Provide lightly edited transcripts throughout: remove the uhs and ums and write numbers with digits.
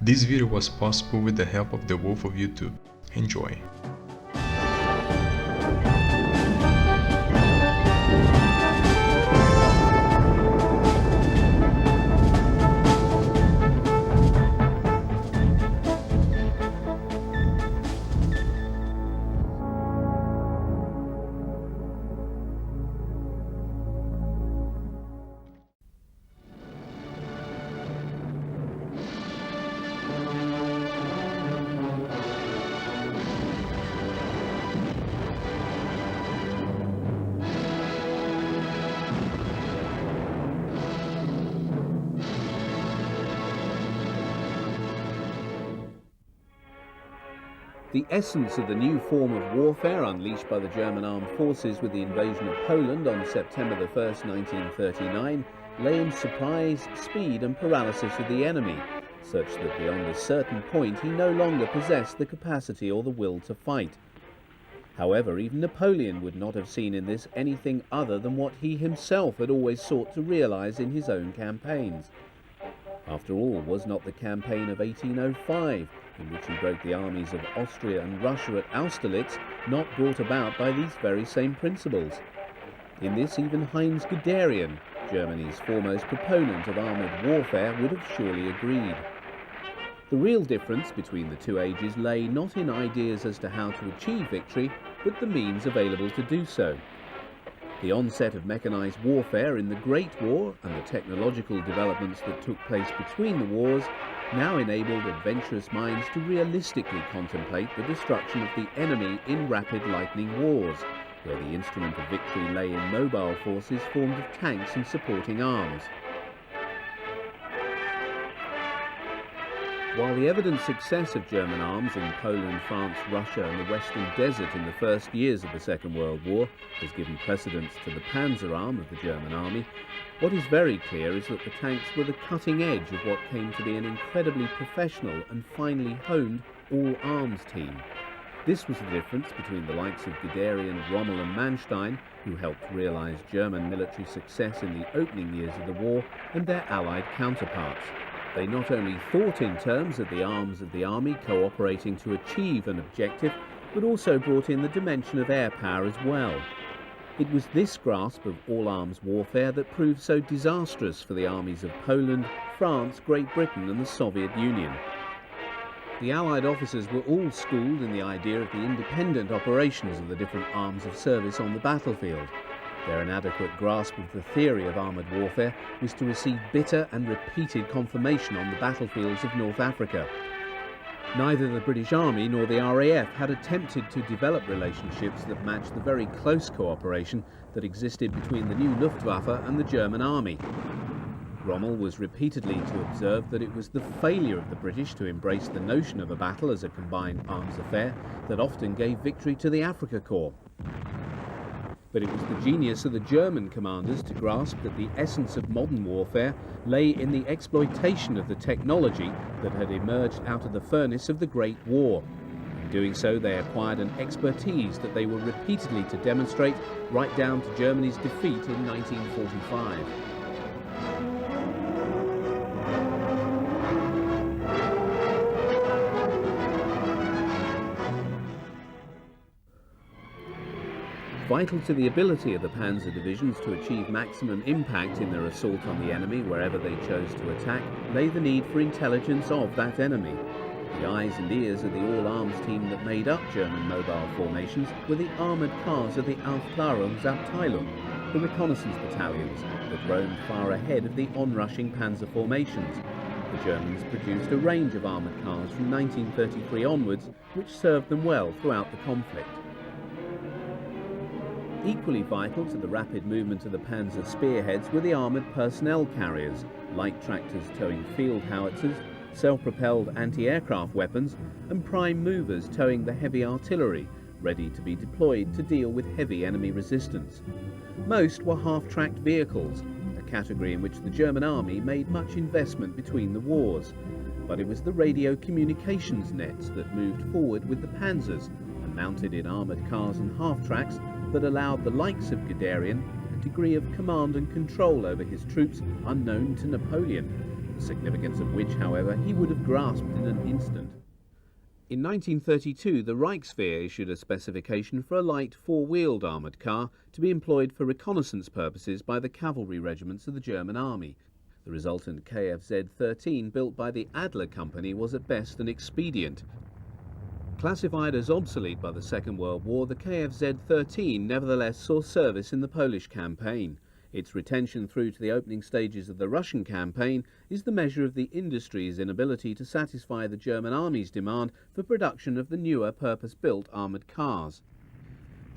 This video was possible with the help of the Wolf of YouTube. Enjoy! The essence of the new form of warfare unleashed by the German armed forces with the invasion of Poland on September 1st, 1939, lay in surprise, speed and paralysis of the enemy, such that beyond a certain point he no longer possessed the capacity or the will to fight. However, even Napoleon would not have seen in this anything other than what he himself had always sought to realize in his own campaigns. After all, was not the campaign of 1805, in which he broke the armies of Austria and Russia at Austerlitz, not brought about by these very same principles? In this even Heinz Guderian, Germany's foremost proponent of armoured warfare, would have surely agreed. The real difference between the two ages lay not in ideas as to how to achieve victory, but the means available to do so. The onset of mechanised warfare in the Great War and the technological developments that took place between the wars now enabled adventurous minds to realistically contemplate the destruction of the enemy in rapid lightning wars, where the instrument of victory lay in mobile forces formed of tanks and supporting arms. While the evident success of German arms in Poland, France, Russia and the Western Desert in the first years of the Second World War has given precedence to the Panzer arm of the German army, what is very clear is that the tanks were the cutting edge of what came to be an incredibly professional and finely honed all-arms team. This was the difference between the likes of Guderian, Rommel and Manstein, who helped realise German military success in the opening years of the war, and their Allied counterparts. They not only thought in terms of the arms of the army cooperating to achieve an objective, but also brought in the dimension of air power as well. It was this grasp of all-arms warfare that proved so disastrous for the armies of Poland, France, Great Britain and the Soviet Union. The Allied officers were all schooled in the idea of the independent operations of the different arms of service on the battlefield. Their inadequate grasp of the theory of armoured warfare was to receive bitter and repeated confirmation on the battlefields of North Africa. Neither the British Army nor the RAF had attempted to develop relationships that matched the very close cooperation that existed between the new Luftwaffe and the German Army. Rommel was repeatedly to observe that it was the failure of the British to embrace the notion of a battle as a combined arms affair that often gave victory to the Afrika Korps. But it was the genius of the German commanders to grasp that the essence of modern warfare lay in the exploitation of the technology that had emerged out of the furnace of the Great War. In doing so, they acquired an expertise that they were repeatedly to demonstrate right down to Germany's defeat in 1945. Vital to the ability of the Panzer divisions to achieve maximum impact in their assault on the enemy wherever they chose to attack lay the need for intelligence of that enemy. The eyes and ears of the all-arms team that made up German mobile formations were the armoured cars of the Aufklärungsabteilung, the reconnaissance battalions that roamed far ahead of the onrushing panzer formations. The Germans produced a range of armoured cars from 1933 onwards, which served them well throughout the conflict. Equally vital to the rapid movement of the panzer spearheads were the armoured personnel carriers, light tractors towing field howitzers, self-propelled anti-aircraft weapons, and prime movers towing the heavy artillery, ready to be deployed to deal with heavy enemy resistance. Most were half-tracked vehicles, a category in which the German army made much investment between the wars. But it was the radio communications nets that moved forward with the panzers, and mounted in armoured cars and half-tracks, that allowed the likes of Guderian a degree of command and control over his troops unknown to Napoleon, the significance of which, however, he would have grasped in an instant. In 1932, the Reichswehr issued a specification for a light four-wheeled armoured car to be employed for reconnaissance purposes by the cavalry regiments of the German army. The resultant KFZ-13, built by the Adler Company, was at best an expedient. Classified as obsolete by the Second World War, the KFZ-13 nevertheless saw service in the Polish campaign. Its retention through to the opening stages of the Russian campaign is the measure of the industry's inability to satisfy the German army's demand for production of the newer purpose-built armoured cars.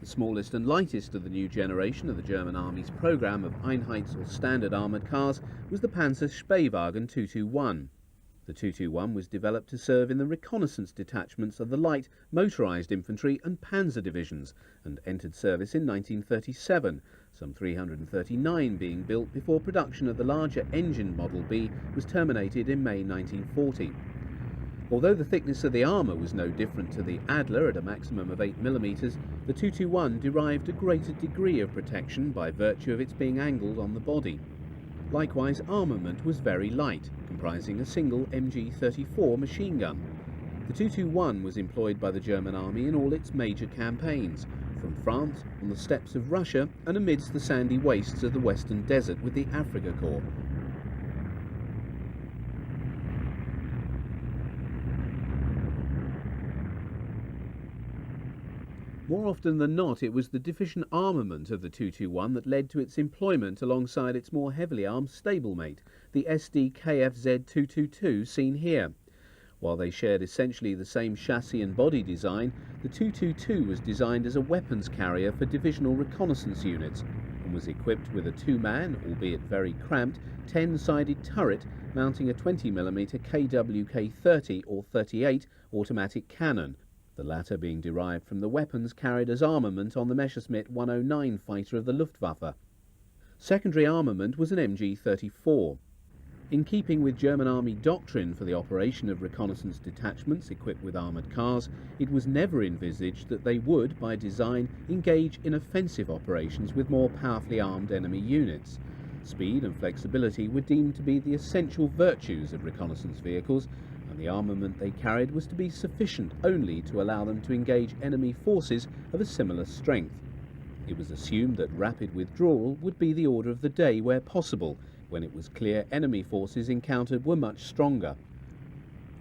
The smallest and lightest of the new generation of the German army's programme of Einheits or standard armoured cars was the Panzer Spähwagen 221. The 221 was developed to serve in the reconnaissance detachments of the light motorised infantry and panzer divisions and entered service in 1937, some 339 being built before production of the larger engine Model B was terminated in May 1940. Although the thickness of the armour was no different to the Adler at a maximum of 8 mm, the 221 derived a greater degree of protection by virtue of its being angled on the body. Likewise, armament was very light, comprising a single MG-34 machine gun. The 221 was employed by the German army in all its major campaigns, from France, on the steppes of Russia, and amidst the sandy wastes of the Western Desert with the Afrika Korps. More often than not, it was the deficient armament of the 221 that led to its employment alongside its more heavily armed stablemate, the SD KFZ-222 seen here. While they shared essentially the same chassis and body design, the 222 was designed as a weapons carrier for divisional reconnaissance units and was equipped with a two-man, albeit very cramped, 10-sided turret mounting a 20mm KWK-30 or 38 automatic cannon, the latter being derived from the weapons carried as armament on the Messerschmitt 109 fighter of the Luftwaffe. Secondary armament was an MG-34. In keeping with German Army doctrine for the operation of reconnaissance detachments equipped with armoured cars, it was never envisaged that they would, by design, engage in offensive operations with more powerfully armed enemy units. Speed and flexibility were deemed to be the essential virtues of reconnaissance vehicles, and the armament they carried was to be sufficient only to allow them to engage enemy forces of a similar strength. It was assumed that rapid withdrawal would be the order of the day where possible, when it was clear enemy forces encountered were much stronger.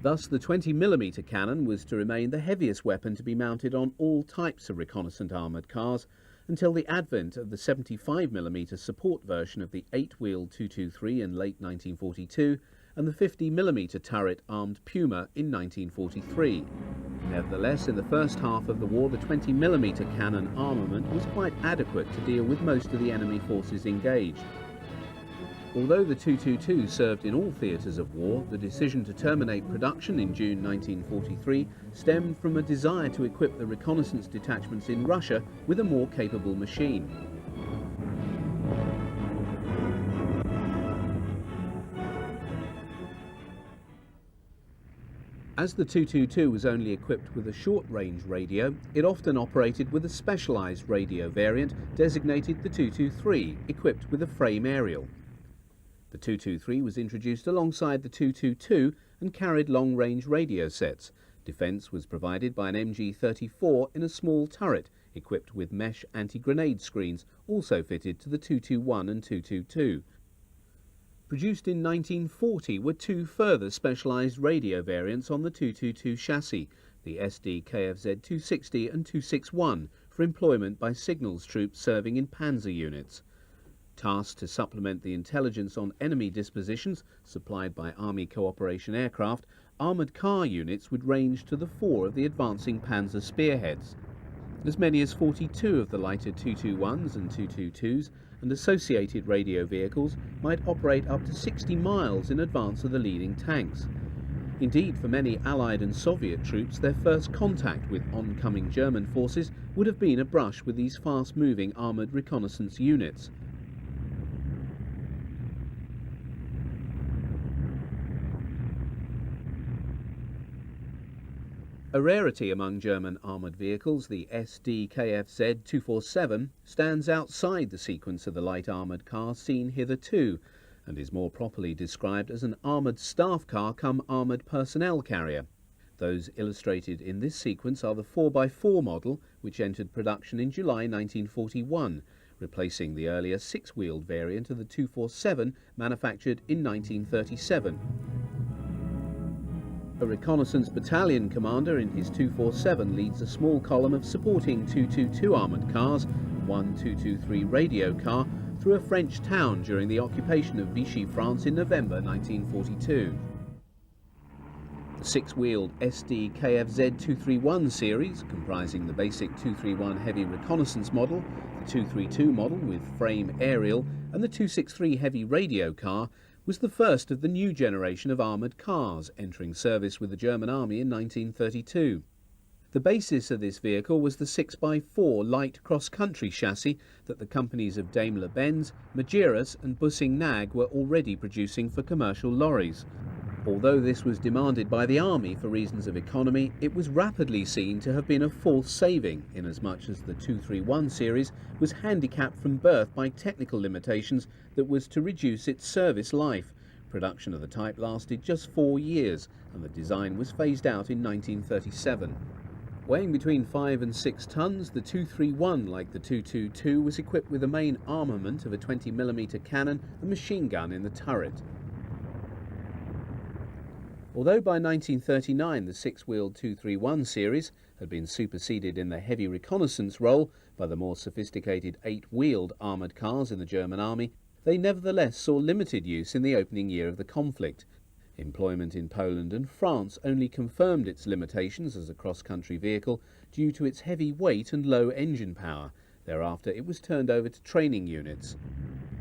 Thus the 20mm cannon was to remain the heaviest weapon to be mounted on all types of reconnaissance armoured cars until the advent of the 75mm support version of the 8-wheeled 223 in late 1942 and the 50mm turret-armed Puma in 1943. Nevertheless, in the first half of the war, the 20mm cannon armament was quite adequate to deal with most of the enemy forces engaged. Although the 222 served in all theatres of war, the decision to terminate production in June 1943 stemmed from a desire to equip the reconnaissance detachments in Russia with a more capable machine. As the 222 was only equipped with a short-range radio, it often operated with a specialised radio variant designated the 223, equipped with a frame aerial. The 223 was introduced alongside the 222 and carried long-range radio sets. Defence was provided by an MG-34 in a small turret, equipped with mesh anti-grenade screens, also fitted to the 221 and 222. Produced in 1940 were two further specialised radio variants on the 222 chassis, the SD KFZ-260 and 261, for employment by signals troops serving in panzer units. Tasked to supplement the intelligence on enemy dispositions supplied by Army cooperation aircraft, armoured car units would range to the fore of the advancing panzer spearheads. As many as 42 of the lighter 221s and 222s and associated radio vehicles might operate up to 60 miles in advance of the leading tanks. Indeed, for many Allied and Soviet troops, their first contact with oncoming German forces would have been a brush with these fast-moving armoured reconnaissance units. A rarity among German armoured vehicles, the SD KFZ-247 stands outside the sequence of the light armoured cars seen hitherto, and is more properly described as an armoured staff car come armoured personnel carrier. Those illustrated in this sequence are the 4x4 model, which entered production in July 1941, replacing the earlier six-wheeled variant of the 247 manufactured in 1937. A reconnaissance battalion commander in his 247 leads a small column of supporting 222 armoured cars, one 223 radio car, through a French town during the occupation of Vichy France in November 1942. The six-wheeled SD KFZ 231 series, comprising the basic 231 heavy reconnaissance model, the 232 model with frame aerial, and the 263 heavy radio car, was the first of the new generation of armoured cars entering service with the German Army in 1932. The basis of this vehicle was the 6x4 light cross-country chassis that the companies of Daimler-Benz, Magirus and Bussing-Nag were already producing for commercial lorries. Although this was demanded by the Army for reasons of economy, it was rapidly seen to have been a false saving, inasmuch as the 231 series was handicapped from birth by technical limitations that was to reduce its service life. Production of the type lasted just 4 years, and the design was phased out in 1937. Weighing between 5 and 6 tons, the 231, like the 222, was equipped with a main armament of a 20mm cannon and machine gun in the turret. Although by 1939 the six-wheeled 231 series had been superseded in the heavy reconnaissance role by the more sophisticated eight-wheeled armoured cars in the German Army, they nevertheless saw limited use in the opening year of the conflict. Employment in Poland and France only confirmed its limitations as a cross-country vehicle due to its heavy weight and low engine power. Thereafter it was turned over to training units.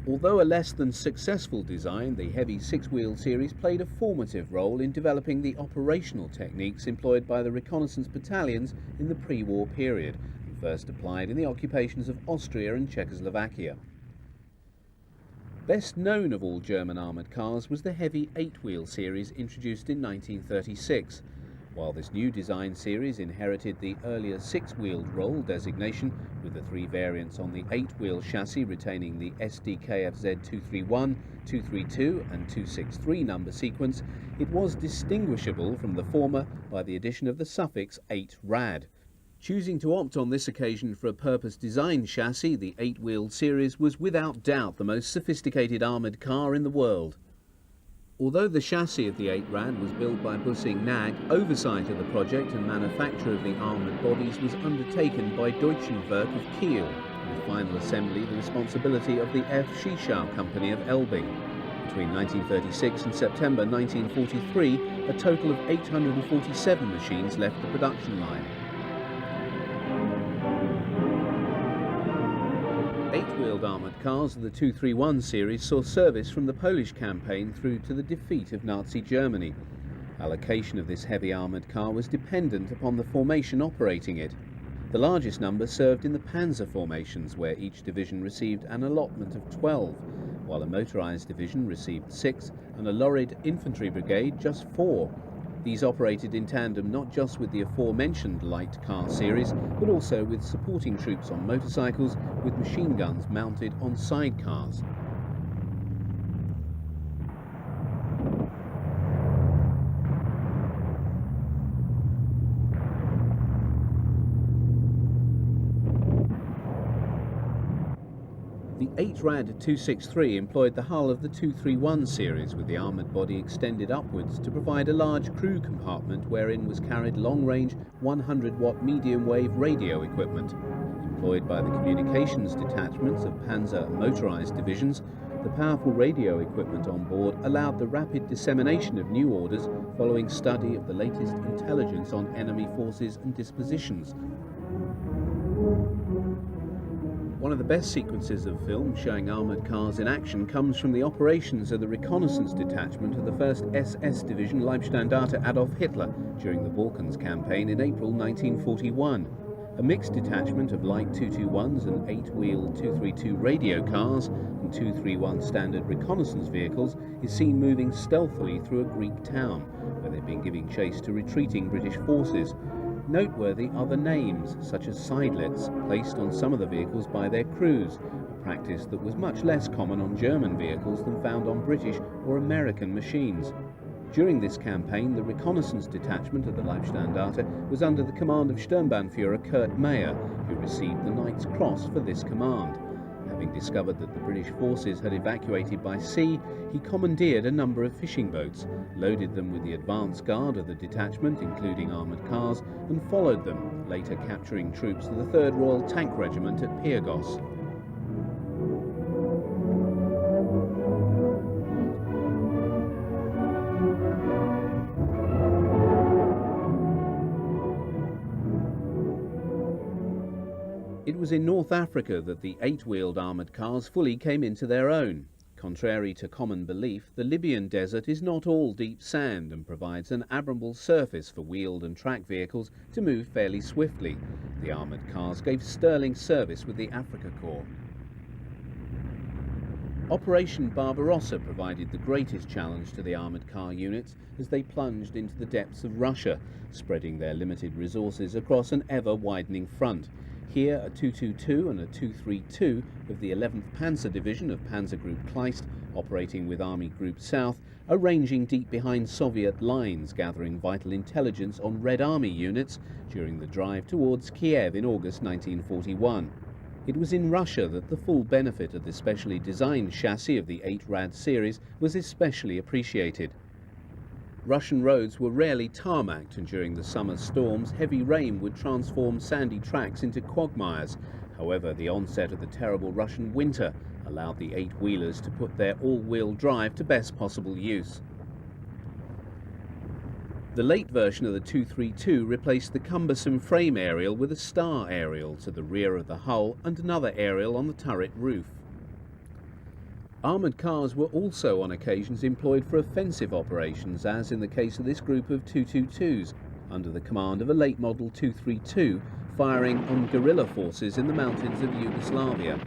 Although a less than successful design, the heavy six-wheeled series played a formative role in developing the operational techniques employed by the reconnaissance battalions in the pre-war period, and first applied in the occupations of Austria and Czechoslovakia. Best known of all German armoured cars was the heavy eight-wheel series introduced in 1936. While this new design series inherited the earlier six-wheeled role designation, with the three variants on the eight-wheel chassis retaining the SDKFZ 231, 232 and 263 number sequence, it was distinguishable from the former by the addition of the suffix 8-rad. Choosing to opt on this occasion for a purpose-designed chassis, the eight-wheeled series was without doubt the most sophisticated armoured car in the world. Although the chassis of the 8-rad was built by Bussing-Nag, oversight of the project and manufacture of the armoured bodies was undertaken by Deutschen Werk of Kiel, with final assembly the responsibility of the F. Schischau Company of Elbing. Between 1936 and September 1943, a total of 847 machines left the production line. Eight-wheeled armoured cars of the 231 series saw service from the Polish campaign through to the defeat of Nazi Germany. Allocation of this heavy armoured car was dependent upon the formation operating it. The largest number served in the panzer formations, where each division received an allotment of 12, while a motorised division received 6 and a lorried infantry brigade just 4. These operated in tandem not just with the aforementioned light car series, but also with supporting troops on motorcycles with machine guns mounted on sidecars. The 8-rad 263 employed the hull of the 231 series with the armoured body extended upwards to provide a large crew compartment wherein was carried long-range 100-watt medium-wave radio equipment. Employed by the communications detachments of panzer and motorised divisions, the powerful radio equipment on board allowed the rapid dissemination of new orders following study of the latest intelligence on enemy forces and dispositions. One of the best sequences of film showing armoured cars in action comes from the operations of the reconnaissance detachment of the 1st SS Division Leibstandarte Adolf Hitler during the Balkans campaign in April 1941. A mixed detachment of light 221s and 8-wheeled 232 radio cars and 231 standard reconnaissance vehicles is seen moving stealthily through a Greek town, where they've been giving chase to retreating British forces. Noteworthy are the names, such as sidelets, placed on some of the vehicles by their crews, practice that was much less common on German vehicles than found on British or American machines. During this campaign, the reconnaissance detachment of the Leibstandarte was under the command of Sturmbannführer Kurt Meyer, who received the Knight's Cross for this command. Having discovered that the British forces had evacuated by sea, he commandeered a number of fishing boats, loaded them with the advance guard of the detachment, including armoured cars, and followed them, later capturing troops of the 3rd Royal Tank Regiment at Pyrgos. It was in North Africa that the 8-wheeled armoured cars fully came into their own. Contrary to common belief, the Libyan desert is not all deep sand and provides an admirable surface for wheeled and track vehicles to move fairly swiftly. The armoured cars gave sterling service with the Africa Corps. Operation Barbarossa provided the greatest challenge to the armoured car units as they plunged into the depths of Russia, spreading their limited resources across an ever-widening front. Here, a 222 and a 232 of the 11th Panzer Division of Panzer Group Kleist, operating with Army Group South, are ranging deep behind Soviet lines, gathering vital intelligence on Red Army units during the drive towards Kiev in August 1941. It was in Russia that the full benefit of the specially designed chassis of the 8-Rad series was especially appreciated. Russian roads were rarely tarmacked, and during the summer storms, heavy rain would transform sandy tracks into quagmires. However, the onset of the terrible Russian winter allowed the 8-wheelers to put their all-wheel drive to best possible use. The late version of the 232 replaced the cumbersome frame aerial with a star aerial to the rear of the hull and another aerial on the turret roof. Armoured cars were also on occasions employed for offensive operations, as in the case of this group of 222s, under the command of a late model 232, firing on guerrilla forces in the mountains of Yugoslavia.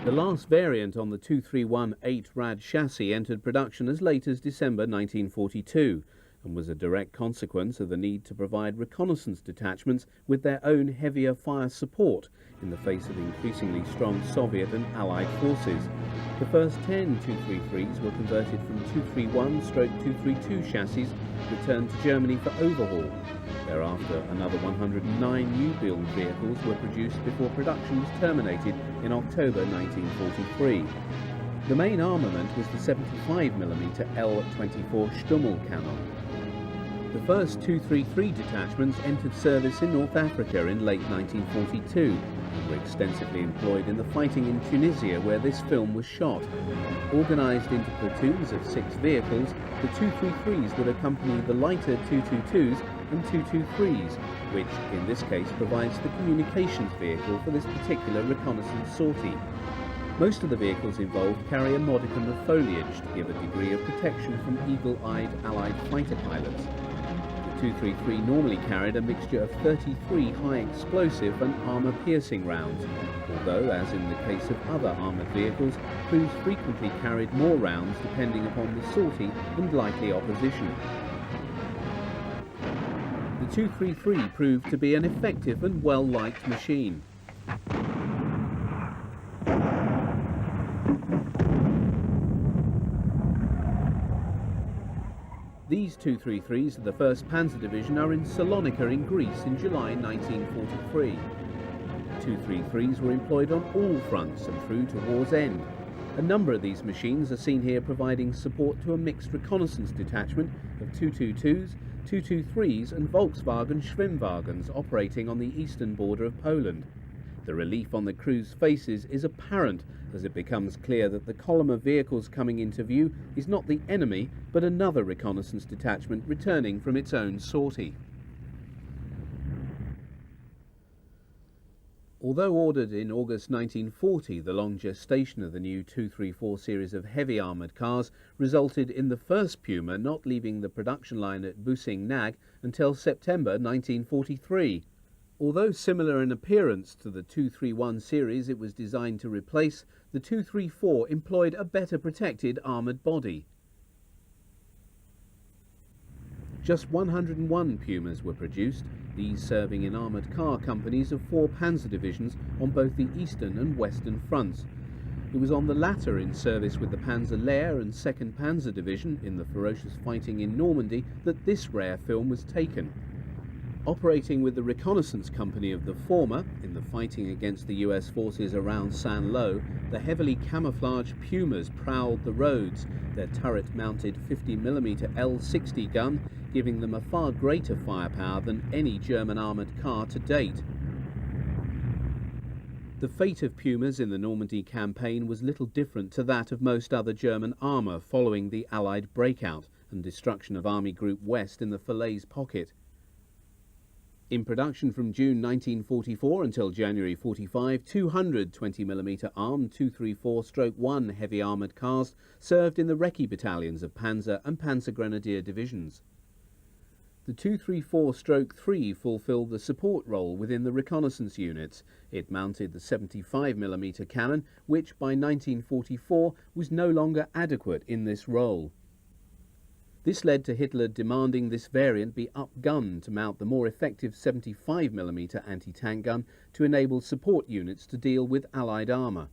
The last variant on the 231 8-Rad chassis entered production as late as December 1942, and was a direct consequence of the need to provide reconnaissance detachments with their own heavier fire support in the face of increasingly strong Soviet and Allied forces. The first 10 233s were converted from 231/232 chassis, returned to Germany for overhaul. Thereafter, another 109 new-build vehicles were produced before production was terminated in October 1943. The main armament was the 75mm L-24 Stummel cannon. The first 233 detachments entered service in North Africa in late 1942 and were extensively employed in the fighting in Tunisia, where this film was shot. Organised into platoons of 6 vehicles, the 233s would accompany the lighter 222s and 223s, which in this case provides the communications vehicle for this particular reconnaissance sortie. Most of the vehicles involved carry a modicum of foliage to give a degree of protection from eagle-eyed Allied fighter pilots. The 233 normally carried a mixture of 33 high-explosive and armour-piercing rounds, although, as in the case of other armoured vehicles, crews frequently carried more rounds depending upon the sortie and likely opposition. The 233 proved to be an effective and well-liked machine. These 233s of the 1st Panzer Division are in Salonika in Greece in July 1943. 233s were employed on all fronts and through to war's end. A number of these machines are seen here providing support to a mixed reconnaissance detachment of 222s, 223s and Volkswagen Schwimmwagens operating on the eastern border of Poland. The relief on the crew's faces is apparent as it becomes clear that the column of vehicles coming into view is not the enemy, but another reconnaissance detachment returning from its own sortie. Although ordered in August 1940, the long gestation of the new 234 series of heavy armoured cars resulted in the first Puma not leaving the production line at Busing-Nag until September 1943. Although similar in appearance to the 231 series it was designed to replace, the 234 employed a better protected armoured body. Just 101 Pumas were produced, these serving in armoured car companies of 4 panzer divisions on both the eastern and western fronts. It was on the latter, in service with the Panzer Lehr and 2nd Panzer Division in the ferocious fighting in Normandy, that this rare film was taken. Operating with the reconnaissance company of the former, in the fighting against the US forces around Saint-Lô, the heavily camouflaged Pumas prowled the roads, their turret-mounted 50mm L-60 gun giving them a far greater firepower than any German armoured car to date. The fate of Pumas in the Normandy campaign was little different to that of most other German armour following the Allied breakout and destruction of Army Group West in the Falaise pocket. In production from June 1944 until January 45, 200 20mm armed 234-1 heavy armoured cars served in the recce battalions of Panzer and Panzer Grenadier divisions. The 234-3 fulfilled the support role within the reconnaissance units. It mounted the 75mm cannon, which by 1944 was no longer adequate in this role. This led to Hitler demanding this variant be up-gunned to mount the more effective 75mm anti-tank gun to enable support units to deal with Allied armour.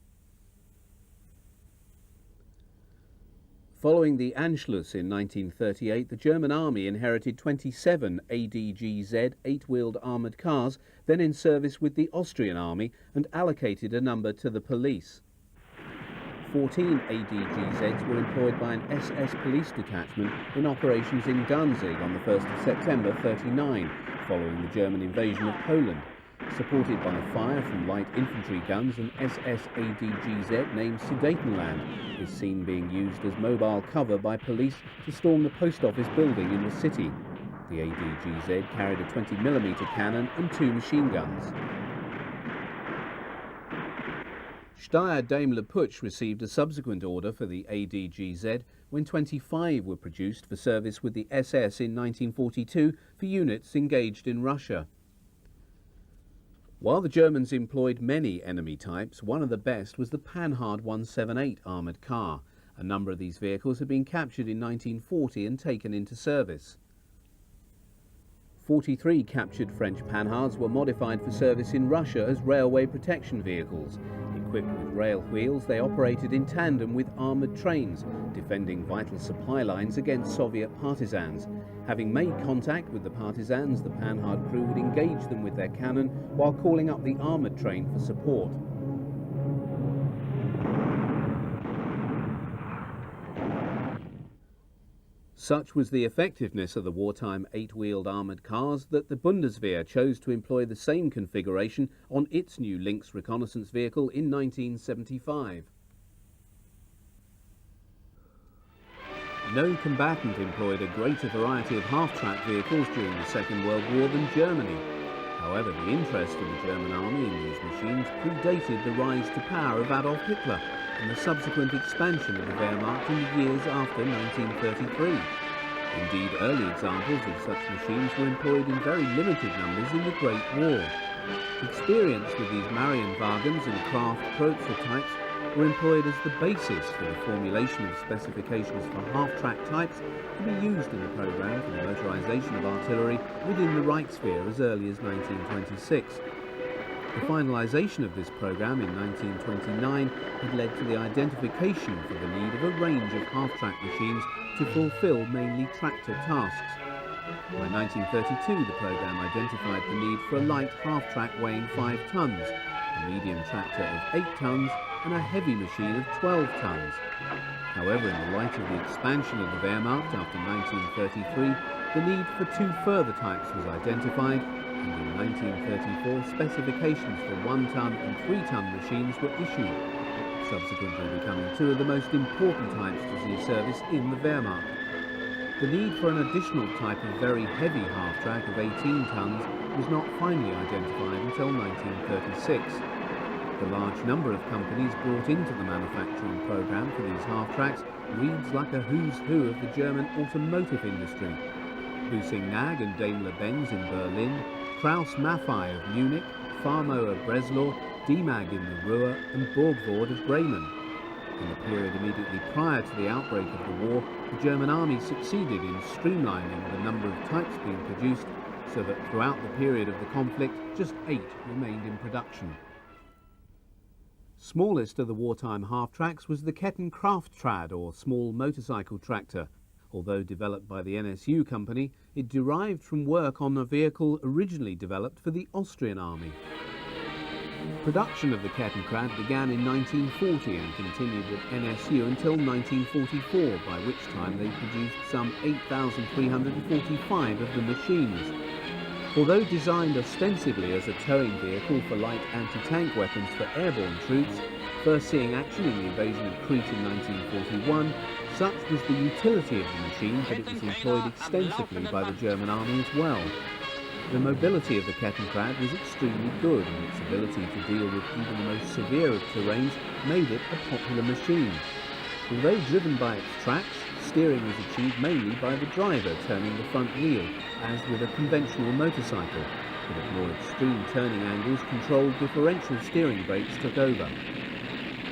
Following the Anschluss in 1938, the German army inherited 27 ADGZ 8-wheeled armoured cars, then in service with the Austrian army, and allocated a number to the police. 14 ADGZs were employed by an SS police detachment in operations in Danzig on the 1st of September 1939, following the German invasion of Poland. Supported by fire from light infantry guns, an SS ADGZ named Sudetenland is seen being used as mobile cover by police to storm the post office building in the city. The ADGZ carried a 20mm cannon and 2 machine guns. Steyr Daimler Puch received a subsequent order for the ADGZ when 25 were produced for service with the SS in 1942 for units engaged in Russia. While the Germans employed many enemy types, one of the best was the Panhard 178 armoured car. A number of these vehicles had been captured in 1940 and taken into service. 43 captured French Panhards were modified for service in Russia as railway protection vehicles. Equipped with rail wheels, they operated in tandem with armoured trains, defending vital supply lines against Soviet partisans. Having made contact with the partisans, the Panhard crew would engage them with their cannon while calling up the armoured train for support. Such was the effectiveness of the wartime 8-wheeled armoured cars that the Bundeswehr chose to employ the same configuration on its new Lynx reconnaissance vehicle in 1975. No combatant employed a greater variety of half-track vehicles during the Second World War than Germany. However, the interest of the German army in these machines predated the rise to power of Adolf Hitler and the subsequent expansion of the Wehrmacht in the years after 1933. Indeed, early examples of such machines were employed in very limited numbers in the Great War. Experience with these Marienwagens and Kraft prototypes were employed as the basis for the formulation of specifications for half-track types to be used in the programme for the motorisation of artillery within the Reichswehr as early as 1926. The finalisation of this programme in 1929 had led to the identification for the need of a range of half-track machines to fulfil mainly tractor tasks. By 1932, the programme identified the need for a light half-track weighing 5 tonnes, a medium tractor of 8 tonnes, and a heavy machine of 12 tonnes. However, in the light of the expansion of the Wehrmacht after 1933, the need for 2 further types was identified, and in 1934 specifications for 1-ton and 3-ton machines were issued, subsequently becoming 2 of the most important types to see service in the Wehrmacht. The need for an additional type of very heavy half-track of 18 tonnes was not finally identified until 1936. The large number of companies brought into the manufacturing programme for these half-tracks reads like a who's who of the German automotive industry. Husing-Nag and Daimler-Benz in Berlin, Krauss-Maffei of Munich, Farmo of Breslau, Demag in the Ruhr and Borgward of Bremen. In the period immediately prior to the outbreak of the war, the German army succeeded in streamlining the number of types being produced so that throughout the period of the conflict, just 8 remained in production. Smallest of the wartime half-tracks was the Kettenkrafttrad, or small motorcycle tractor. Although developed by the NSU company, it derived from work on a vehicle originally developed for the Austrian army. Production of the Kettenkrad began in 1940 and continued at NSU until 1944, by which time they produced some 8,345 of the machines. Although designed ostensibly as a towing vehicle for light anti-tank weapons for airborne troops, first seeing action in the invasion of Crete in 1941, such was the utility of the machine that it was employed extensively by the German army as well. The mobility of the Kettenkrad was extremely good, and its ability to deal with even the most severe of terrains made it a popular machine. Although driven by its tracks, steering was achieved mainly by the driver turning the front wheel, as with a conventional motorcycle, but at more extreme turning angles, controlled differential steering brakes took over.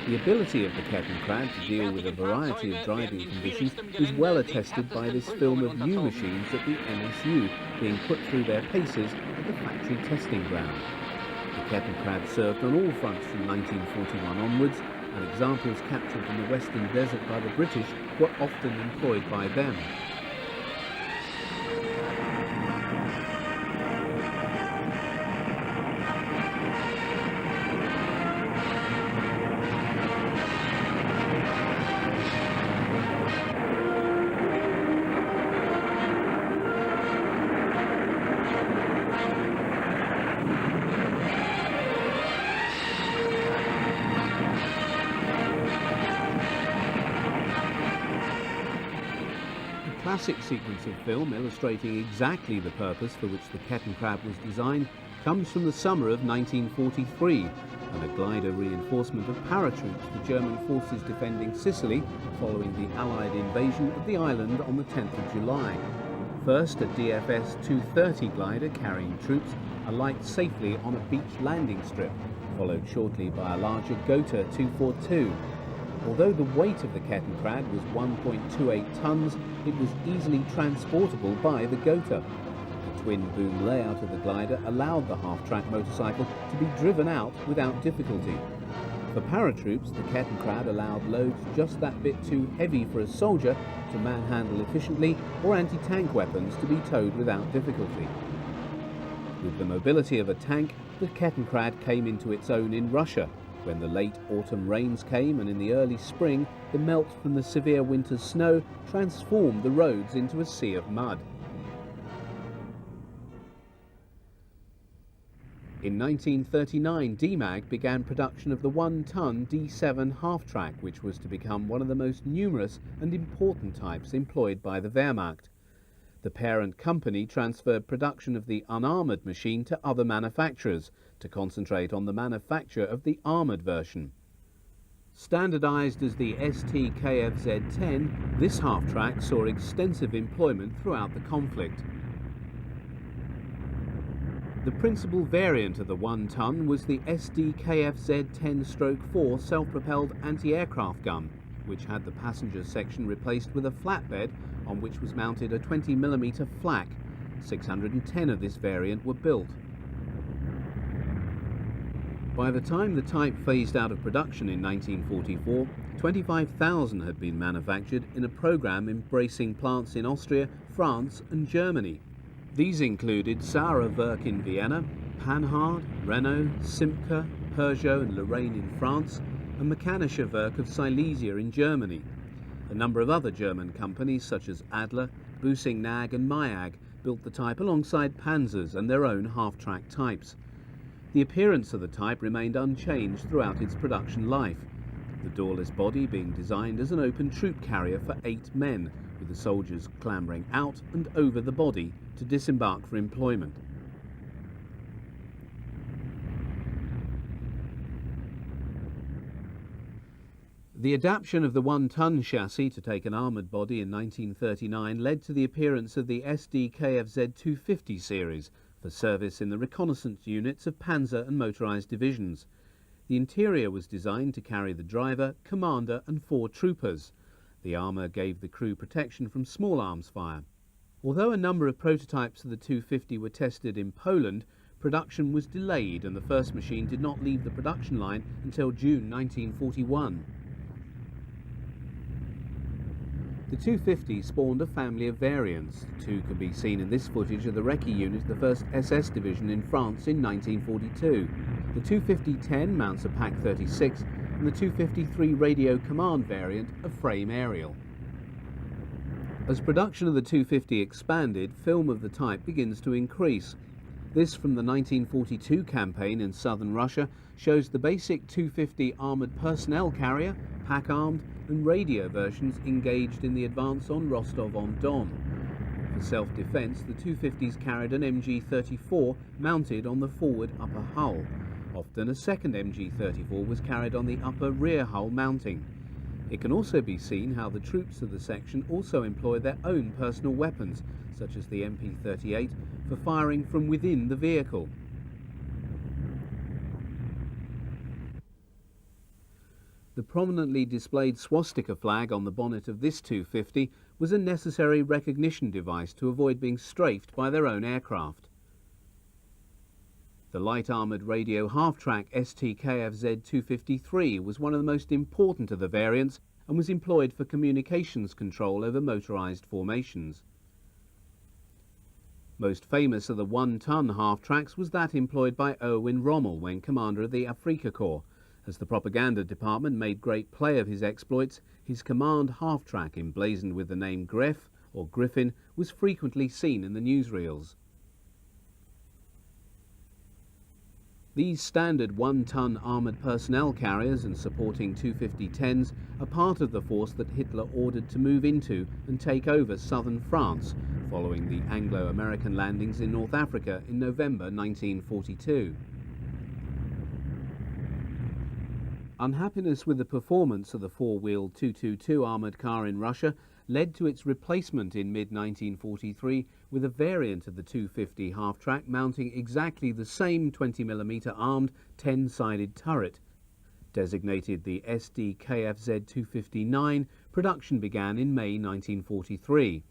The ability of the Kettenkrad to deal with a variety of driving conditions is well attested by this film of new machines at the NSU being put through their paces at the factory testing ground. The Kettenkrad served on all fronts from 1941 onwards, and examples captured in the Western Desert by the British were often employed by them. A classic sequence of film illustrating exactly the purpose for which the Kettenkrad was designed comes from the summer of 1943, and a glider reinforcement of paratroops for German forces defending Sicily following the Allied invasion of the island on the 10th of July. First, a DFS 230 glider carrying troops alight safely on a beach landing strip, followed shortly by a larger Gotha 242. Although the weight of the Kettenkrad was 1.28 tons, it was easily transportable by the Gotha. The twin boom layout of the glider allowed the half-track motorcycle to be driven out without difficulty. For paratroops, the Kettenkrad allowed loads just that bit too heavy for a soldier to manhandle efficiently, or anti-tank weapons to be towed without difficulty. With the mobility of a tank, the Kettenkrad came into its own in Russia, when the late autumn rains came, and in the early spring the melt from the severe winter's snow transformed the roads into a sea of mud. In 1939, DMAG began production of the 1-ton D7 half-track, which was to become one of the most numerous and important types employed by the Wehrmacht. The parent company transferred production of the unarmoured machine to other manufacturers to concentrate on the manufacture of the armoured version. Standardised as the ST-KFZ-10, this half-track saw extensive employment throughout the conflict. The principal variant of the 1-ton was the SD-KFZ-10-4 self-propelled anti-aircraft gun, which had the passenger section replaced with a flatbed on which was mounted a 20mm flak. 610 of this variant were built. By the time the type phased out of production in 1944, 25,000 had been manufactured in a program embracing plants in Austria, France and Germany. These included Saurer Werk in Vienna, Panhard, Renault, Simca, Peugeot and Lorraine in France, and Mechanische Werk of Silesia in Germany. A number of other German companies such as Adler, Busing-Nag and Mayag built the type alongside Panzers and their own half-track types. The appearance of the type remained unchanged throughout its production life, the doorless body being designed as an open troop carrier for 8 men, with the soldiers clambering out and over the body to disembark for employment. The adaptation of the 1-ton chassis to take an armoured body in 1939 led to the appearance of the SD-KFZ 250 series for service in the reconnaissance units of panzer and motorised divisions. The interior was designed to carry the driver, commander and 4 troopers. The armour gave the crew protection from small arms fire. Although a number of prototypes of the 250 were tested in Poland, production was delayed and the first machine did not leave the production line until June 1941. The 250 spawned a family of variants. 2 can be seen in this footage of the recce unit of the 1st SS Division in France in 1942. The 250-10 mounts a Pak 36 and the 253 radio command variant a frame aerial. As production of the 250 expanded, film of the type begins to increase. This from the 1942 campaign in southern Russia shows the basic 250 armoured personnel carrier, pack-armed and radio versions engaged in the advance on Rostov-on-Don. For self-defence, the 250s carried an MG-34 mounted on the forward upper hull. Often a second MG-34 was carried on the upper rear hull mounting. It can also be seen how the troops of the section also employed their own personal weapons, such as the MP-38, for firing from within the vehicle. The prominently displayed swastika flag on the bonnet of this 250 was a necessary recognition device to avoid being strafed by their own aircraft. The light-armoured radio half-track ST-KFZ 253 was one of the most important of the variants and was employed for communications control over motorised formations. Most famous of the 1-ton half-tracks was that employed by Erwin Rommel when commander of the Afrika Korps. As the propaganda department made great play of his exploits, his command half-track emblazoned with the name Gref or Griffin was frequently seen in the newsreels. These standard 1-ton armoured personnel carriers and supporting 250-10s are part of the force that Hitler ordered to move into and take over southern France following the Anglo-American landings in North Africa in November 1942. Unhappiness with the performance of the 4-wheeled 222 armoured car in Russia led to its replacement in mid-1943 with a variant of the 250 half-track mounting exactly the same 20mm armed 10-sided turret. Designated the SD-KFZ 259, production began in May 1943.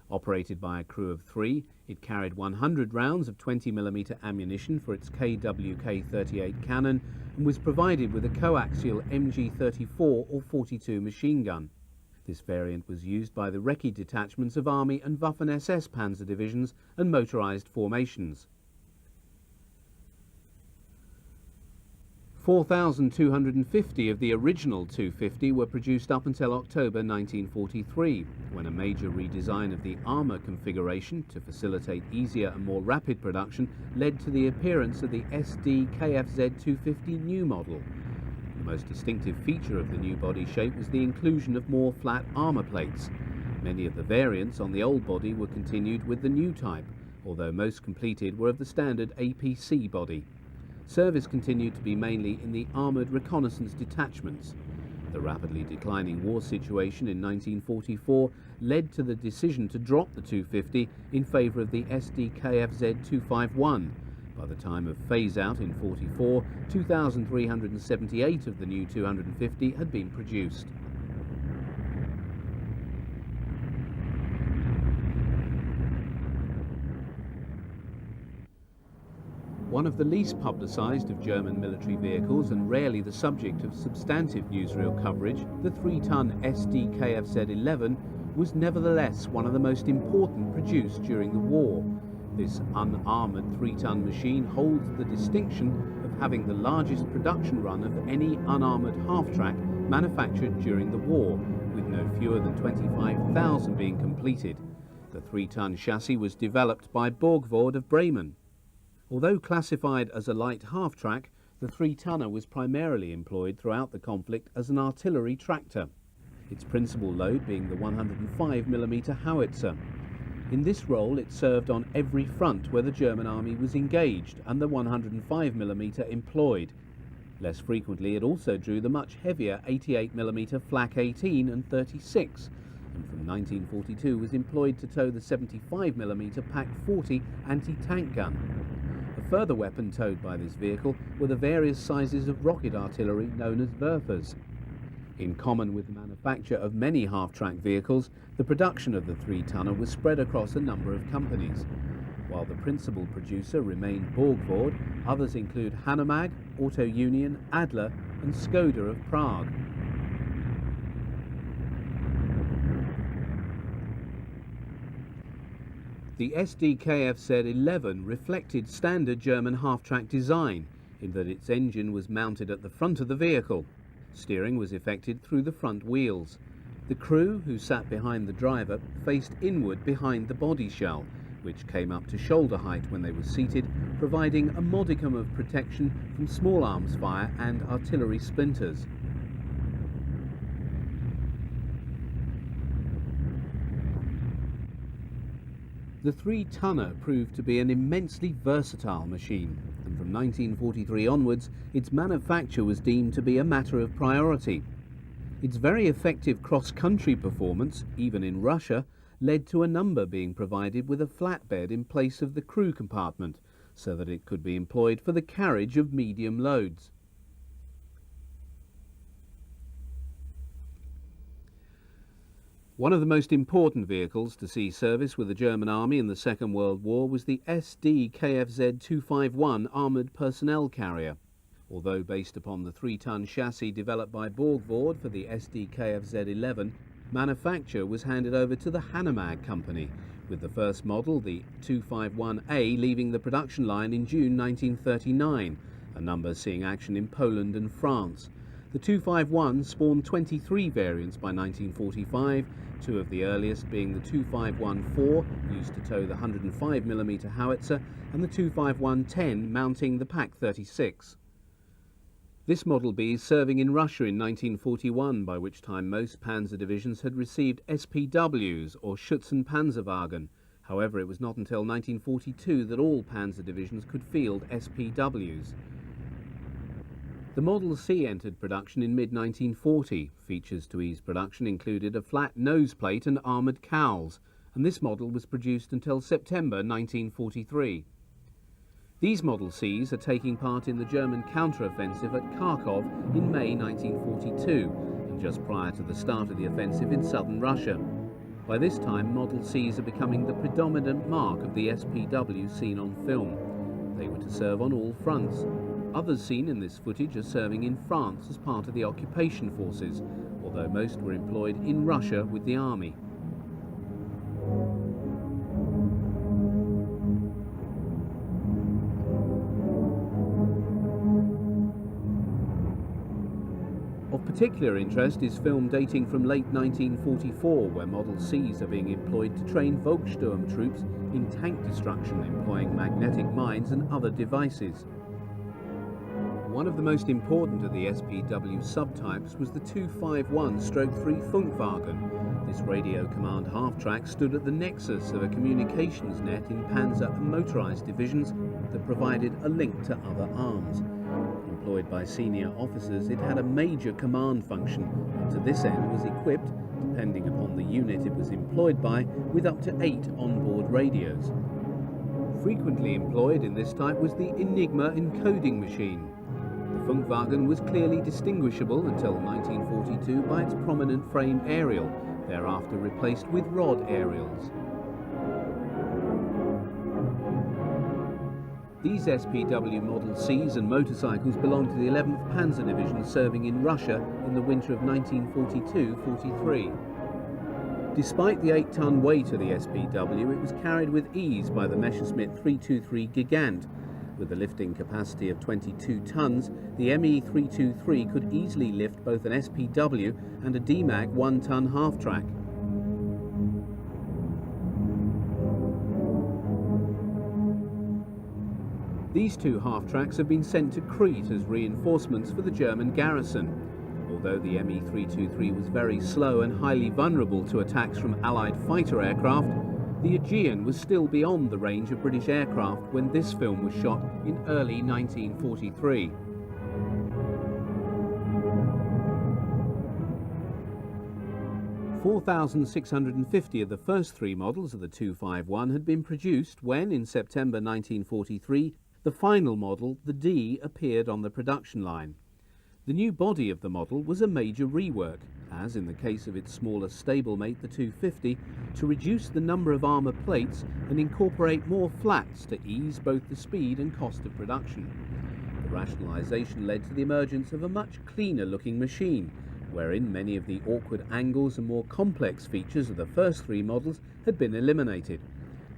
Operated by a crew of 3, it carried 100 rounds of 20mm ammunition for its KWK-38 cannon and was provided with a coaxial MG-34 or 42 machine gun. This variant was used by the recce detachments of Army and Waffen-SS panzer divisions and motorised formations. 4,250 of the original 250 were produced up until October 1943, when a major redesign of the armour configuration to facilitate easier and more rapid production led to the appearance of the SD-KFZ 250 new model. The most distinctive feature of the new body shape was the inclusion of more flat armour plates. Many of the variants on the old body were continued with the new type, although most completed were of the standard APC body. Service continued to be mainly in the armoured reconnaissance detachments. The rapidly declining war situation in 1944 led to the decision to drop the 250 in favour of the SD-KFZ 251. By the time of phase-out in 44, 2,378 of the new 250 had been produced. One of the least publicised of German military vehicles and rarely the subject of substantive newsreel coverage, the 3-ton SD-KFZ-11 was nevertheless one of the most important produced during the war. This unarmoured 3-ton machine holds the distinction of having the largest production run of any unarmoured half-track manufactured during the war, with no fewer than 25,000 being completed. The 3-ton chassis was developed by Borgward of Bremen. Although classified as a light half-track, the 3-tonner was primarily employed throughout the conflict as an artillery tractor, its principal load being the 105mm howitzer. In this role it served on every front where the German army was engaged and the 105mm employed. Less frequently it also drew the much heavier 88mm Flak 18 and 36, and from 1942 was employed to tow the 75mm Pak 40 anti-tank gun. A further weapon towed by this vehicle were the various sizes of rocket artillery known as Werfers. In common with the manufacture of many half-track vehicles, the production of the 3-tonner was spread across a number of companies. While the principal producer remained Borgward, others include Hanomag, Auto Union, Adler and Skoda of Prague. The SDKFZ11 reflected standard German half-track design in that its engine was mounted at the front of the vehicle. Steering was effected through the front wheels. The crew, who sat behind the driver, faced inward behind the body shell, which came up to shoulder height when they were seated, providing a modicum of protection from small arms fire and artillery splinters. The 3-tonner proved to be an immensely versatile machine, and from 1943 onwards its manufacture was deemed to be a matter of priority. Its very effective cross-country performance, even in Russia, led to a number being provided with a flatbed in place of the crew compartment, so that it could be employed for the carriage of medium loads. One of the most important vehicles to see service with the German Army in the Second World War was the SD KFZ 251 armoured personnel carrier. Although based upon the 3-ton chassis developed by Borgward for the SD KFZ 11, manufacture was handed over to the Hanomag company, with the first model, the 251A, leaving the production line in June 1939, a number seeing action in Poland and France. The 251 spawned 23 variants by 1945, two of the earliest being the 251-4, used to tow the 105mm howitzer, and the 251-10, mounting the Pak-36. This Model B is serving in Russia in 1941, by which time most panzer divisions had received SPWs, or Schützenpanzerwagen. However, it was not until 1942 that all panzer divisions could field SPWs. The Model C entered production in mid-1940. Features to ease production included a flat nose plate and armoured cowls, and this model was produced until September 1943. These Model Cs are taking part in the German counter-offensive at Kharkov in May 1942, and just prior to the start of the offensive in southern Russia. By this time, Model Cs are becoming the predominant mark of the SPW seen on film. They were to serve on all fronts. Others seen in this footage are serving in France as part of the occupation forces, although most were employed in Russia with the army. Of particular interest is film dating from late 1944, where Model Cs are being employed to train Volkssturm troops in tank destruction, employing magnetic mines and other devices. One of the most important of the SPW subtypes was the 251-3 Funkwagen. This radio command half-track stood at the nexus of a communications net in panzer and motorised divisions that provided a link to other arms. Employed by senior officers, it had a major command function, and to this end was equipped, depending upon the unit it was employed by, with up to 8 onboard radios. Frequently employed in this type was the Enigma encoding machine. The Funkwagen was clearly distinguishable until 1942 by its prominent frame aerial, thereafter replaced with rod aerials. These SPW Model Cs and motorcycles belonged to the 11th Panzer Division serving in Russia in the winter of 1942-43. Despite the 8-ton weight of the SPW, it was carried with ease by the Messerschmitt 323 Gigant. With a lifting capacity of 22 tons, the ME 323 could easily lift both an SPW and a DMAG 1-ton half-track. These two half-tracks have been sent to Crete as reinforcements for the German garrison. Although the ME 323 was very slow and highly vulnerable to attacks from Allied fighter aircraft, the Aegean was still beyond the range of British aircraft when this film was shot in early 1943. (4,650) of the first 3 models of the 251 had been produced when, in September 1943, the final model, the D, appeared on the production line. The new body of the model was a major rework, as in the case of its smaller stablemate, the 250, to reduce the number of armour plates and incorporate more flats to ease both the speed and cost of production. The rationalisation led to the emergence of a much cleaner looking machine, wherein many of the awkward angles and more complex features of the first three models had been eliminated.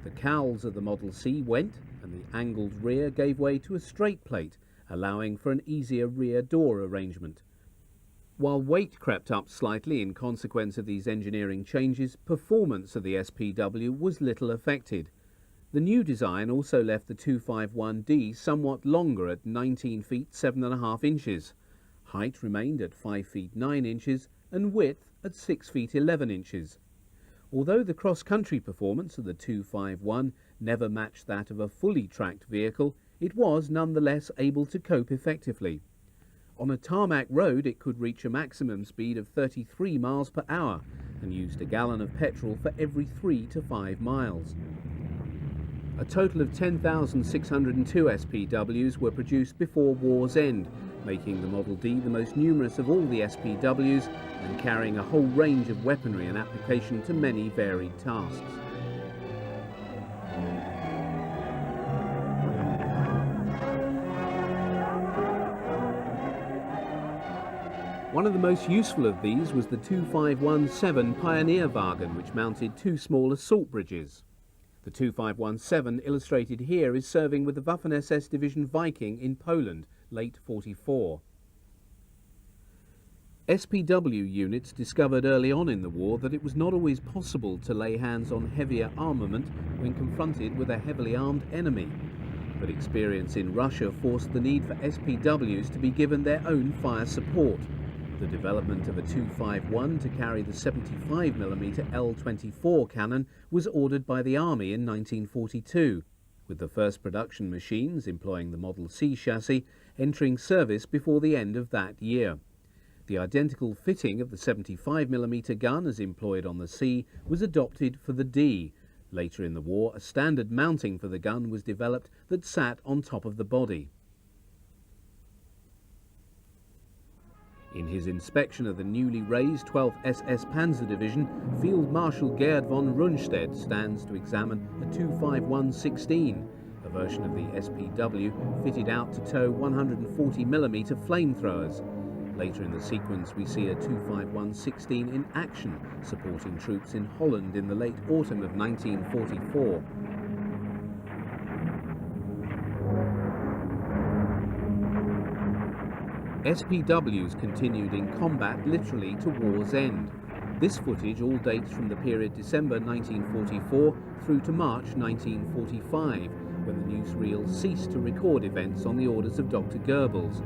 The cowls of the Model C went, and the angled rear gave way to a straight plate, allowing for an easier rear door arrangement. While weight crept up slightly in consequence of these engineering changes, performance of the SPW was little affected. The new design also left the 251D somewhat longer at 19 feet 7.5 inches. Height remained at 5 feet 9 inches and width at 6 feet 11 inches. Although the cross-country performance of the 251 never matched that of a fully tracked vehicle, it was nonetheless able to cope effectively. On a tarmac road it could reach a maximum speed of 33 miles per hour and used a gallon of petrol for every 3 to 5 miles. A total of 10,602 SPWs were produced before war's end, making the Model D the most numerous of all the SPWs and carrying a whole range of weaponry and application to many varied tasks. One of the most useful of these was the 2517 Pioneer Wagen, which mounted 2 small assault bridges. The 2517 illustrated here is serving with the Waffen-SS Division Viking in Poland, late 44. SPW units discovered early on in the war that it was not always possible to lay hands on heavier armament when confronted with a heavily armed enemy. But experience in Russia forced the need for SPWs to be given their own fire support. The development of a 251 to carry the 75mm L24 cannon was ordered by the Army in 1942, with the first production machines employing the Model C chassis entering service before the end of that year. The identical fitting of the 75mm gun as employed on the C was adopted for the D. Later in the war, a standard mounting for the gun was developed that sat on top of the body. In his inspection of the newly raised 12th SS Panzer Division, Field Marshal Gerd von Rundstedt stands to examine a 251-16, a version of the SPW fitted out to tow 140mm flamethrowers. Later in the sequence we see a 251-16 in action, supporting troops in Holland in the late autumn of 1944. SPWs continued in combat literally to war's end. This footage all dates from the period December 1944 through to March 1945, when the newsreel ceased to record events on the orders of Dr. Goebbels.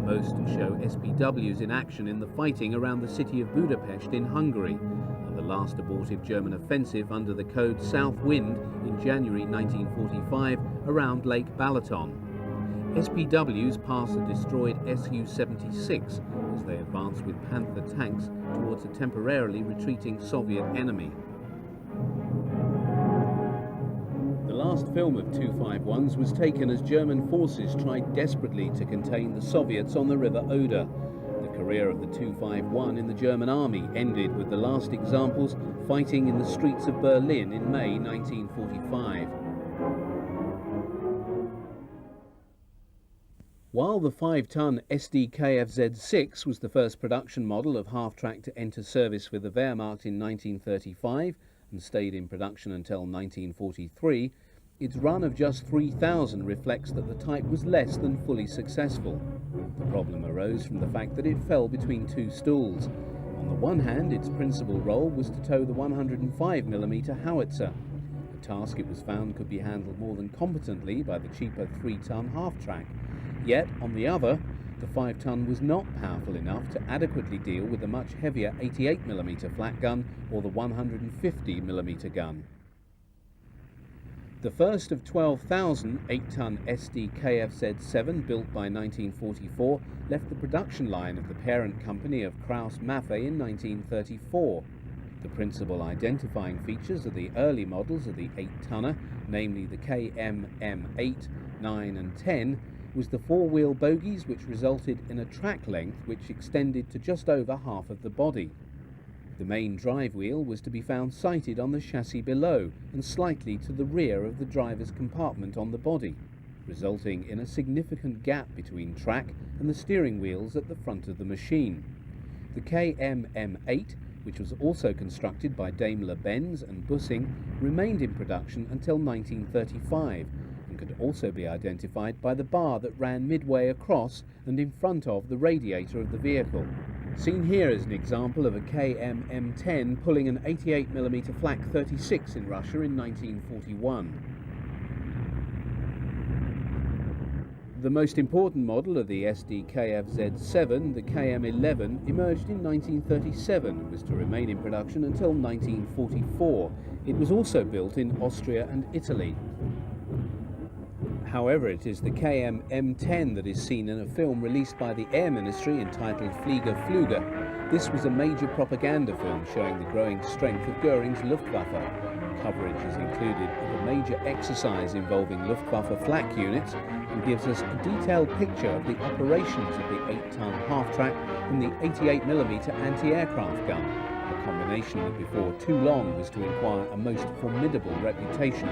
Most show SPWs in action in the fighting around the city of Budapest in Hungary, and the last abortive German offensive under the code South Wind in January 1945 around Lake Balaton. SPWs pass a destroyed Su-76 as they advance with Panther tanks towards a temporarily retreating Soviet enemy. The last film of 251s was taken as German forces tried desperately to contain the Soviets on the River Oder. The career of the 251 in the German army ended with the last examples fighting in the streets of Berlin in May 1945. While the 5-ton SD-KFZ-6 was the first production model of half-track to enter service with the Wehrmacht in 1935 and stayed in production until 1943, its run of just 3,000 reflects that the type was less than fully successful. The problem arose from the fact that it fell between two stools. On the one hand, its principal role was to tow the 105mm howitzer, a task it was found could be handled more than competently by the cheaper 3-ton half-track. Yet, on the other, the 5-ton was not powerful enough to adequately deal with the much heavier 88mm flat gun or the 150mm gun. The first of 12,000 8-ton SD-KFZ-7 built by 1944 left the production line of the parent company of Krauss-Maffei in 1934. The principal identifying features of the early models of the 8-tonner, namely the KM-M8, 9 and 10 was the four-wheel bogies, which resulted in a track length which extended to just over half of the body. The main drive wheel was to be found sighted on the chassis below and slightly to the rear of the driver's compartment on the body, resulting in a significant gap between track and the steering wheels at the front of the machine. The KMM8, which was also constructed by Daimler-Benz and Bussing, remained in production until 1935 and could also be identified by the bar that ran midway across and in front of the radiator of the vehicle. Seen here is an example of a KMM10 pulling an 88mm Flak 36 in Russia in 1941. The most important model of the SDKFZ7, the KM11, emerged in 1937 and was to remain in production until 1944. It was also built in Austria and Italy. However, it is the KM-M10 that is seen in a film released by the Air Ministry entitled Flieger Flüger. This was a major propaganda film showing the growing strength of Göring's Luftwaffe. Coverage is included of a major exercise involving Luftwaffe flak units and gives us a detailed picture of the operations of the 8-ton half-track and the 88mm anti-aircraft gun, a combination that before too long was to acquire a most formidable reputation.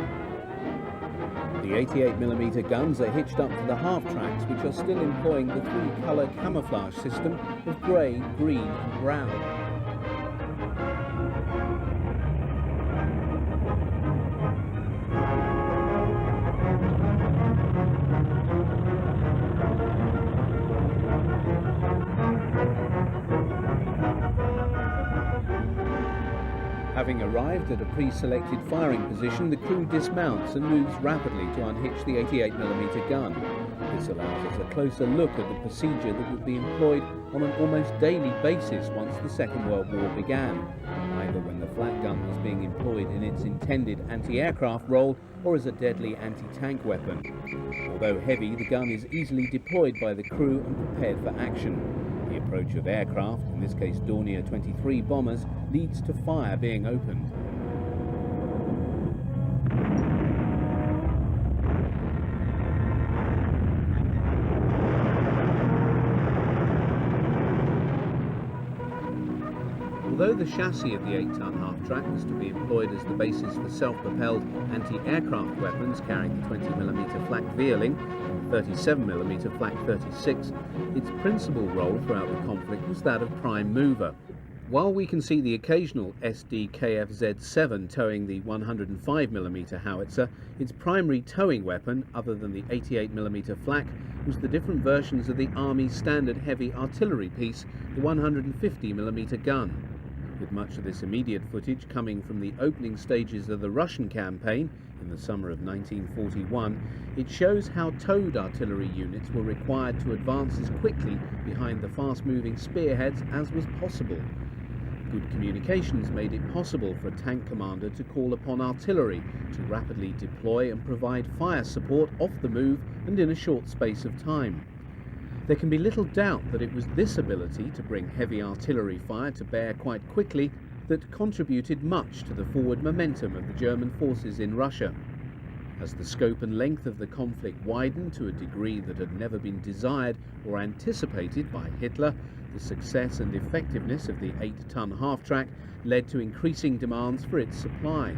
The 88mm guns are hitched up to the half-tracks, which are still employing the three-colour camouflage system of grey, green and brown. Having arrived at a pre-selected firing position, the crew dismounts and moves rapidly to unhitch the 88mm gun. This allows us a closer look at the procedure that would be employed on an almost daily basis once the Second World War began, either when the flak gun was being employed in its intended anti-aircraft role or as a deadly anti-tank weapon. Although heavy, the gun is easily deployed by the crew and prepared for action. The approach of aircraft, in this case Dornier 23 bombers, leads to fire being opened. Although the chassis of the 8-ton half-track was to be employed as the basis for self-propelled anti-aircraft weapons carrying the 20mm Flak Vierling and 37mm Flak 36, its principal role throughout the conflict was that of prime mover. While we can see the occasional SDKFZ7 towing the 105mm howitzer, its primary towing weapon, other than the 88mm Flak, was the different versions of the Army's standard heavy artillery piece, the 150mm gun. With much of this immediate footage coming from the opening stages of the Russian campaign in the summer of 1941, it shows how towed artillery units were required to advance as quickly behind the fast-moving spearheads as was possible. Good communications made it possible for a tank commander to call upon artillery to rapidly deploy and provide fire support off the move and in a short space of time. There can be little doubt that it was this ability to bring heavy artillery fire to bear quite quickly that contributed much to the forward momentum of the German forces in Russia. As the scope and length of the conflict widened to a degree that had never been desired or anticipated by Hitler, the success and effectiveness of the 8-ton half-track led to increasing demands for its supply.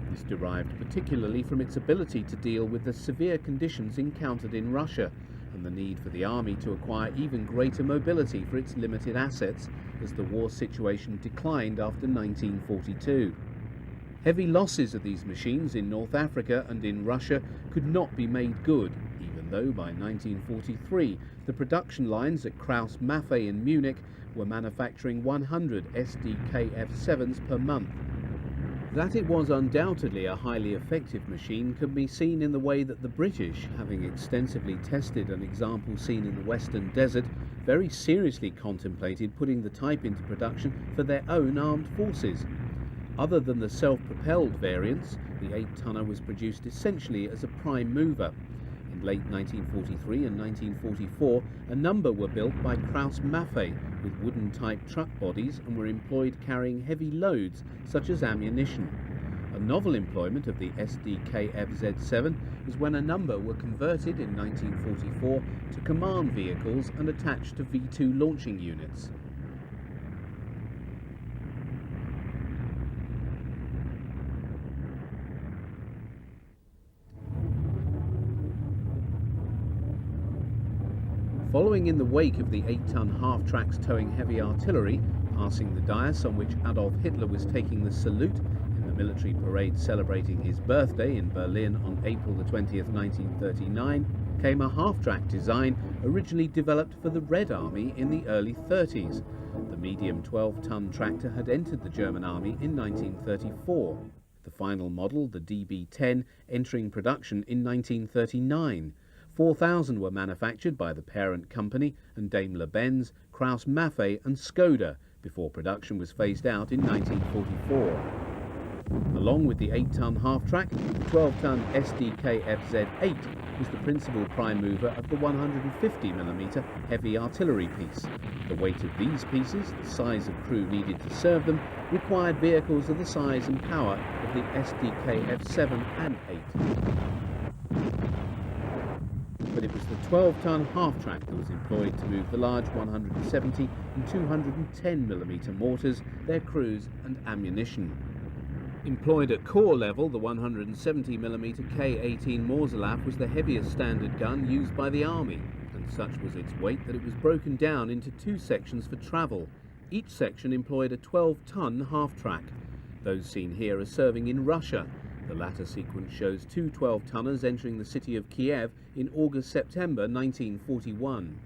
This derived particularly from its ability to deal with the severe conditions encountered in Russia, and the need for the army to acquire even greater mobility for its limited assets as the war situation declined after 1942. Heavy losses of these machines in North Africa and in Russia could not be made good, even though by 1943 the production lines at Krauss-Maffei in Munich were manufacturing 100 SDKF7s per month. That it was undoubtedly a highly effective machine can be seen in the way that the British, having extensively tested an example seen in the Western Desert, very seriously contemplated putting the type into production for their own armed forces. Other than the self-propelled variants, the 8-tonner was produced essentially as a prime mover. In late 1943 and 1944, a number were built by Krauss-Maffei with wooden-type truck bodies and were employed carrying heavy loads such as ammunition. A novel employment of the SDKFZ7 is when a number were converted in 1944 to command vehicles and attached to V2 launching units. Following in the wake of the 8-ton half-tracks towing heavy artillery, passing the dais on which Adolf Hitler was taking the salute in the military parade celebrating his birthday in Berlin on April the 20th, 1939, came a half-track design originally developed for the Red Army in the early 30s. The medium 12-ton tractor had entered the German Army in 1934. The final model, the DB-10, entering production in 1939. 4,000 were manufactured by the parent company and Daimler-Benz, Krauss-Maffei and Skoda before production was phased out in 1944. Along with the 8-ton half-track, the 12-ton SDKFZ-8 was the principal prime mover of the 150mm heavy artillery piece. The weight of these pieces, the size of crew needed to serve them, required vehicles of the size and power of the SDKF-7 and 8. But it was the 12-ton half-track that was employed to move the large 170 and 210mm mortars, their crews and ammunition. Employed at corps level, the 170mm K-18 Morselauf was the heaviest standard gun used by the Army, and such was its weight that it was broken down into 2 sections for travel. Each section employed a 12-ton half-track. Those seen here are serving in Russia. The latter sequence shows 2 12-tonners entering the city of Kiev in August-September 1941.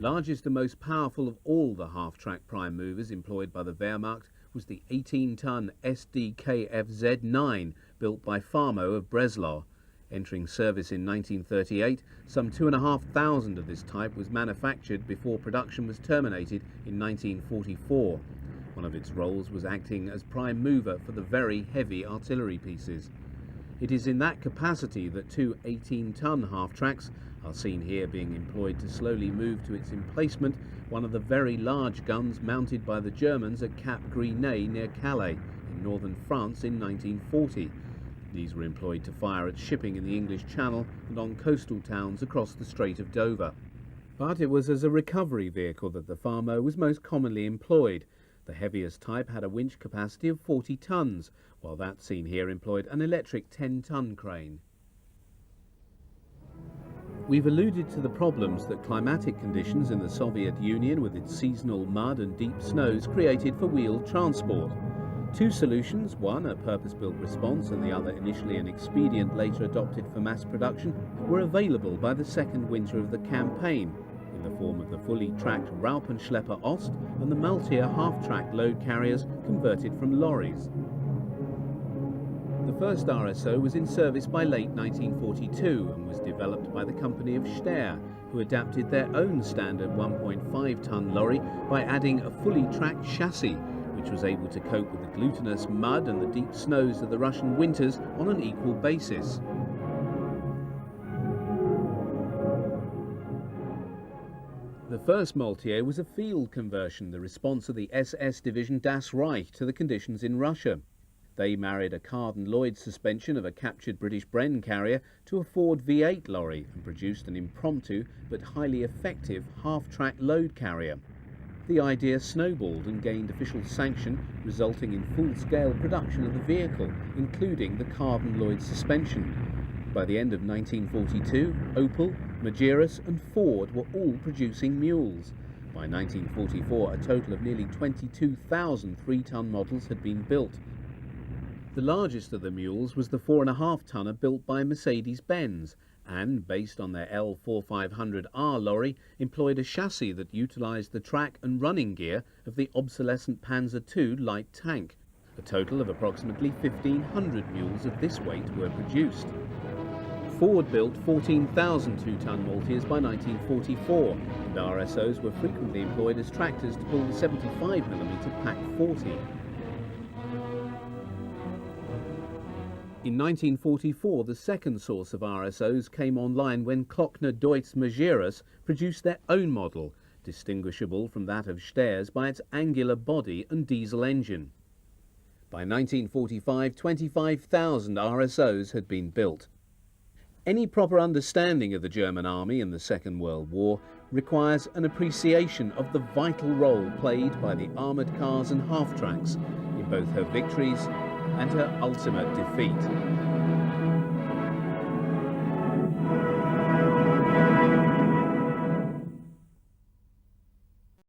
Largest and most powerful of all the half-track prime movers employed by the Wehrmacht was the 18-ton SDKFZ-9, built by Farmo of Breslau. Entering service in 1938, some 2,500 of this type was manufactured before production was terminated in 1944. One of its roles was acting as prime mover for the very heavy artillery pieces. It is in that capacity that 2 18-ton half-tracks are seen here being employed to slowly move to its emplacement one of the very large guns mounted by the Germans at Cap Gris-Nez near Calais in northern France in 1940. These were employed to fire at shipping in the English Channel and on coastal towns across the Strait of Dover. But it was as a recovery vehicle that the Farmo was most commonly employed. The heaviest type had a winch capacity of 40 tons, while that seen here employed an electric 10-ton crane. We've alluded to the problems that climatic conditions in the Soviet Union with its seasonal mud and deep snows created for wheeled transport. 2 solutions, one a purpose-built response and the other initially an expedient later adopted for mass production, were available by the second winter of the campaign, in the form of the fully tracked Raupenschlepper Ost and the Maltier half-track load carriers converted from lorries. The first RSO was in service by late 1942 and was developed by the company of Steyr, who adapted their own standard 1.5-ton lorry by adding a fully tracked chassis, which was able to cope with the glutinous mud and the deep snows of the Russian winters on an equal basis. The first Maltier was a field conversion, the response of the SS Division Das Reich to the conditions in Russia. They married a Carden-Lloyd suspension of a captured British Bren carrier to a Ford V8 lorry and produced an impromptu but highly effective half-track load carrier. The idea snowballed and gained official sanction, resulting in full-scale production of the vehicle, including the Carden-Lloyd suspension. By the end of 1942, Opel, Magirus and Ford were all producing mules. By 1944, a total of nearly 22,000 3-ton models had been built. The largest of the mules was the 4.5-tonner built by Mercedes-Benz and, based on their L4500R lorry, employed a chassis that utilised the track and running gear of the obsolescent Panzer II light tank. A total of approximately 1,500 mules of this weight were produced. Ford built 14,000 2-ton Maltiers by 1944, and RSOs were frequently employed as tractors to pull the 75mm Pack 40. In 1944, the second source of RSOs came online when Klockner Deutz Magirus produced their own model, distinguishable from that of Steyr's by its angular body and diesel engine. By 1945, 25,000 RSOs had been built. Any proper understanding of the German army in the Second World War requires an appreciation of the vital role played by the armoured cars and half-tracks in both her victories and her ultimate defeat.